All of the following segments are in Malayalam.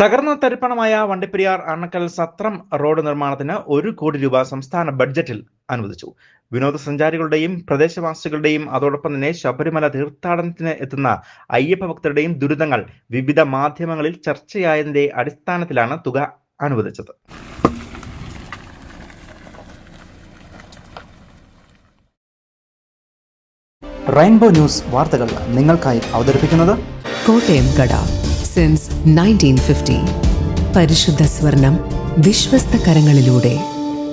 തകർന്ന തരിപ്പണമായ വണ്ടിപ്പെരിയാർ അണക്കൽ സത്രം റോഡ് നിർമ്മാണത്തിന് 1 കോടി രൂപ സംസ്ഥാന ബഡ്ജറ്റിൽ അനുവദിച്ചു. വിനോദസഞ്ചാരികളുടെയും പ്രദേശവാസികളുടെയും അതോടൊപ്പം തന്നെ ശബരിമല തീർത്ഥാടനത്തിന് എത്തുന്ന അയ്യപ്പ ഭക്തരുടെയും ദുരിതങ്ങൾ വിവിധ മാധ്യമങ്ങളിൽ ചർച്ചയായതിന്റെ അടിസ്ഥാനത്തിലാണ് തുക അനുവദിച്ചത്. റെയിൻബോ ന്യൂസ് വാർത്തകൾ നിങ്ങൾക്കായി അവതരിപ്പിക്കുന്നത് കോട്ടയം കട സിൻസ് 1950. പരിശുദ്ധ സ്വർണം വിശ്വസ്ത കരങ്ങളിലൂടെ.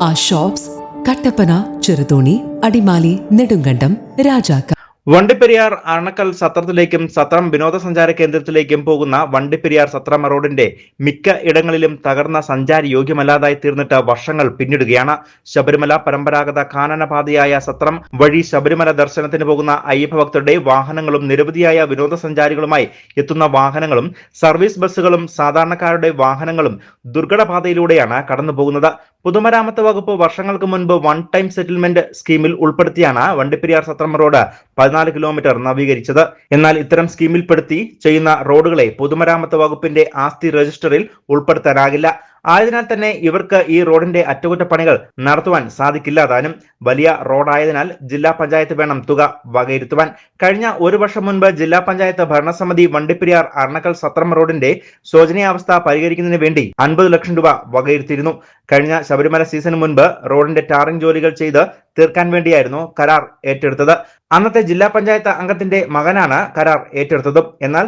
ആ ഷോപ്സ് കട്ടപ്പന, ചെറുതോണി, അടിമാലി, നെടുങ്കണ്ടം, രാജാക്ക. വണ്ടിപ്പെരിയാർ അണക്കൽ സത്രത്തിലേക്കും സത്രം വിനോദസഞ്ചാര കേന്ദ്രത്തിലേക്കും പോകുന്ന വണ്ടിപ്പെരിയാർ സത്രം റോഡിന്റെ മിക്ക ഇടങ്ങളിലും തകർന്ന സഞ്ചാരി യോഗ്യമല്ലാതായി തീർന്നിട്ട് വർഷങ്ങൾ പിന്നിടുകയാണ്. ശബരിമല പരമ്പരാഗത കാനനപാതയായ സത്രം വഴി ശബരിമല ദർശനത്തിന് പോകുന്ന അയ്യപ്പ ഭക്തരുടെ വാഹനങ്ങളും നിരവധിയായ വിനോദസഞ്ചാരികളുമായി എത്തുന്ന വാഹനങ്ങളും സർവീസ് ബസ്സുകളും സാധാരണക്കാരുടെ വാഹനങ്ങളും ദുർഘടപാതയിലൂടെയാണ് കടന്നു പോകുന്നത്. പൊതുമരാമത്ത് വകുപ്പ് വർഷങ്ങൾക്ക് മുൻപ് വൺ ടൈം സെറ്റിൽമെന്റ് സ്കീമിൽ ഉൾപ്പെടുത്തിയാണ് വണ്ടിപ്പെരിയാർ സത്രം റോഡ് 14 കിലോമീറ്റർ നവീകരിച്ചത്. എന്നാൽ ഇത്തരം സ്കീമിൽപ്പെടുത്തി ചെയ്യുന്ന റോഡുകളെ പൊതുമരാമത്ത് വകുപ്പിന്റെ ആസ്തി രജിസ്റ്ററിൽ ഉൾപ്പെടുത്താനാകില്ല. ആയതിനാൽ തന്നെ ഇവർക്ക് ഈ റോഡിന്റെ അറ്റകുറ്റപ്പണികൾ നടത്തുവാൻ സാധിക്കില്ല. താനും വലിയ റോഡായതിനാൽ ജില്ലാ പഞ്ചായത്ത് വേണം തുക വകയിരുത്തുവാൻ. കഴിഞ്ഞ 1 വർഷം മുൻപ് ജില്ലാ പഞ്ചായത്ത് ഭരണസമിതി വണ്ടിപ്പെരിയാർ അണക്കൽ സത്രം റോഡിന്റെ ശോചനീയാവസ്ഥ പരിഹരിക്കുന്നതിന് വേണ്ടി 50 ലക്ഷം രൂപ വകയിരുത്തിയിരുന്നു. കഴിഞ്ഞ ശബരിമല സീസണിന് മുൻപ് റോഡിന്റെ ടാറിംഗ് ജോലികൾ ചെയ്ത് തീർക്കാൻ വേണ്ടിയായിരുന്നു കരാർ ഏറ്റെടുത്തത്. അന്നത്തെ ജില്ലാ പഞ്ചായത്ത് അംഗത്തിന്റെ മകനാണ് കരാർ ഏറ്റെടുത്തതും. എന്നാൽ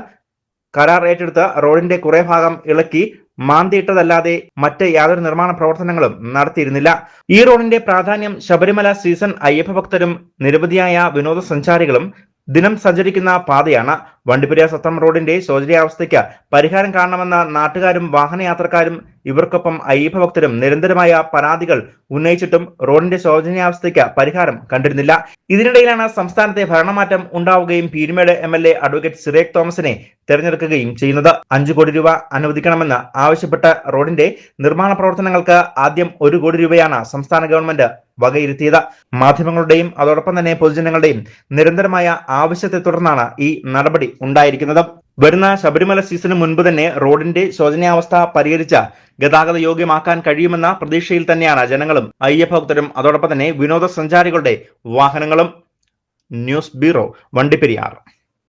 കരാർ ഏറ്റെടുത്ത് റോഡിന്റെ കുറെ ഭാഗം ഇളക്കി മാന്തിയിട്ടതല്ലാതെ മറ്റ് യാതൊരു നിർമ്മാണ പ്രവർത്തനങ്ങളും നടത്തിയിരുന്നില്ല. ഈ റോഡിന്റെ പ്രാധാന്യം ശബരിമല സീസൺ അയ്യപ്പ ഭക്തരും നിരവധിയായ വിനോദസഞ്ചാരികളും ദിനം സഞ്ചരിക്കുന്ന പാതയാണ്. വണ്ടിപ്പെരിയാർ സത്രം റോഡിന്റെ ശോചനീയാവസ്ഥയ്ക്ക് പരിഹാരം കാണണമെന്ന നാട്ടുകാരും വാഹനയാത്രക്കാരും ഇവർക്കൊപ്പം അയ്യപ്പ ഭക്തരും നിരന്തരമായ പരാതികൾ ഉന്നയിച്ചിട്ടും റോഡിന്റെ ശോചനീയാവസ്ഥയ്ക്ക് പരിഹാരം കണ്ടിരുന്നില്ല. ഇതിനിടയിലാണ് സംസ്ഥാനത്തെ ഭരണമാറ്റം ഉണ്ടാവുകയും പീരുമേട് MLA അഡ്വക്കേറ്റ് സിറേഖ് തോമസിനെ തെരഞ്ഞെടുക്കുകയും ചെയ്യുന്നത്. 5 കോടി രൂപ അനുവദിക്കണമെന്ന് ആവശ്യപ്പെട്ട റോഡിന്റെ നിർമ്മാണ പ്രവർത്തനങ്ങൾക്ക് ആദ്യം 1 കോടി രൂപയാണ് സംസ്ഥാന ഗവൺമെന്റ് വകയിരുത്തിയത്. മാധ്യമങ്ങളുടെയും അതോടൊപ്പം തന്നെ പൊതുജനങ്ങളുടെയും നിരന്തരമായ ആവശ്യത്തെ തുടർന്നാണ് ഈ നടപടി ഉണ്ടായിരിക്കുന്നത്. വരുന്ന ശബരിമല സീസണിന് മുൻപ് തന്നെ റോഡിന്റെ ശോചനീയാവസ്ഥ പരിഹരിച്ച ഗതാഗത യോഗ്യമാക്കാൻ കഴിയുമെന്ന പ്രതീക്ഷയിൽ തന്നെയാണ് ജനങ്ങളും അയ്യപ്പ ഭക്തരും അതോടൊപ്പം തന്നെ വിനോദസഞ്ചാരികളുടെ വാഹനങ്ങളും. News bureau, Vandiperiyar.